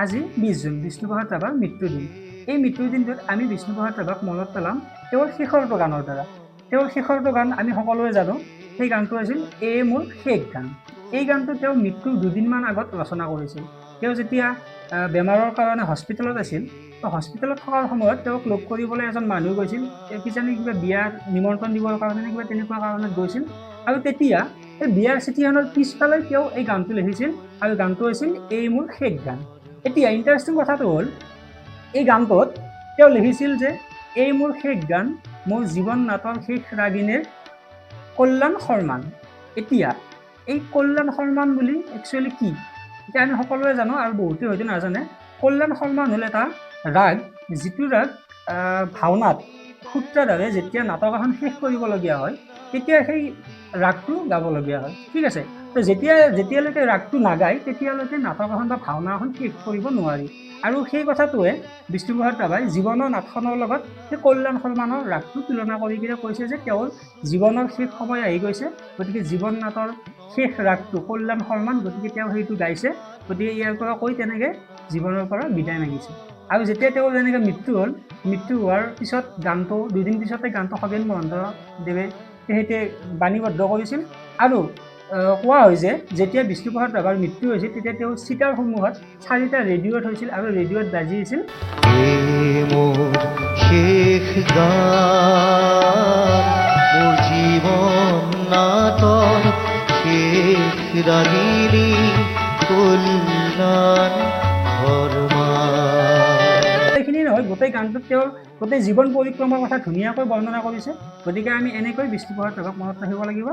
আজি 20 জুন বিষ্ণুপ্ৰসাদ ৰাভাৰ মৃত্যুদিন। এই মৃত্যুৰ দিনটোত আমি বিষ্ণুপ্ৰসাদ ৰাভাক মনত পেলাম তেওঁৰ শেষৰটো গানৰ দ্বাৰা। তেওঁৰ শেষৰটো গান আমি সকলোৱে জানো, সেই গানটো আছিল এ মোৰ শেষ গান। এই গানটো তেওঁ মৃত্যুৰ দুদিনমান আগত ৰচনা কৰিছিল। তেওঁ যেতিয়া বেমাৰৰ কাৰণে হস্পিটেলত আছিল, তো হস্পিটেলত থকাৰ সময়ত তেওঁক লগ কৰিবলৈ এজন মানুহ গৈছিল, কিজানি কিবা বিয়াৰ নিমন্ত্ৰণ দিবৰ কাৰণে কিবা তেনেকুৱা কাৰণত গৈছিল। আৰু তেতিয়া এই বিয়াৰ চিঠিখনৰ পিছফালে তেওঁ এই গানটো লিখিছিল, আৰু গানটো আছিল এই মোৰ শেষ গান। এতিয়া ইণ্টাৰেষ্টিং কথাটো হ'ল, এই গানটোত তেওঁ লিখিছিল যে এই মোৰ শেষ গান, মোৰ জীৱন নাটৰ শেষ ৰাগিনীৰ কল্যাণ সন্মান। এতিয়া এই কল্যাণ সন্মান বুলি একচুৱেলি কি, এতিয়া আমি সকলোৱে জানো আৰু বহুতে হয়তো নাজানে। কল্যাণ সন্মান হ'ল এটা ৰাগ, যিটো ৰাগ ভাওনাত সূত্ৰধাৰে যেতিয়া নাটক এখন শেষ কৰিবলগীয়া হয়, তেতিয়া সেই ৰাগটো গাবলগীয়া হয়। ঠিক আছে, তো যেতিয়ালৈকে ৰাগটো নাগায় তেতিয়ালৈকে নাটক এখন বা ভাওনা এখন শেষ কৰিব নোৱাৰি। আৰু সেই কথাটোৱে বিষ্ণুপ্ৰসাদ ৰাভাই জীৱনৰ নাটখনৰ লগত সেই কল্যাণ সন্মানৰ ৰাগটো তুলনা কৰি কিনে কৈছে যে তেওঁৰ জীৱনৰ শেষ সময় আহি গৈছে, গতিকে জীৱন নাটৰ শেষ ৰাগটো কল্যাণ সন্মান, গতিকে তেওঁ সেইটো গাইছে। গতিকে ইয়াৰ পৰা কৈ তেনেকৈ জীৱনৰ পৰা বিদায় মাগিছে। আৰু যেতিয়া তেওঁৰ যেনেকৈ মৃত্যু হ'ল, মৃত্যু হোৱাৰ পিছত গানটো দুদিন পিছতে গানটো খগেন মহন্তদেৱে তেখেতে বাণীবদ্ধ কৰিছিল। আৰু কোৱা হয় যে যেতিয়া বিষ্ণুপ্ৰসাদ ৰাভাৰ মৃত্যু হৈছিল, তেতিয়া তেওঁ চিতাৰ সন্মুখত 4টা ৰেডিঅ'ত হৈছিল, আৰু ৰেডিঅ'ত বাজি আছিল শেষ গান, মোৰ জীৱন নাটৰ শেষ ৰাগিনী কল্যাণ সন্মান। এইখিনি নহয়, গোটেই গানটোত তেওঁৰ গোটেই জীৱন পৰিক্ৰমাৰ কথা ধুনীয়াকৈ বৰ্ণনা কৰিছে। গতিকে আমি এনেকৈ বিষ্ণুপ্ৰসাদ ৰাভাক মনত ৰাখিব লাগিব।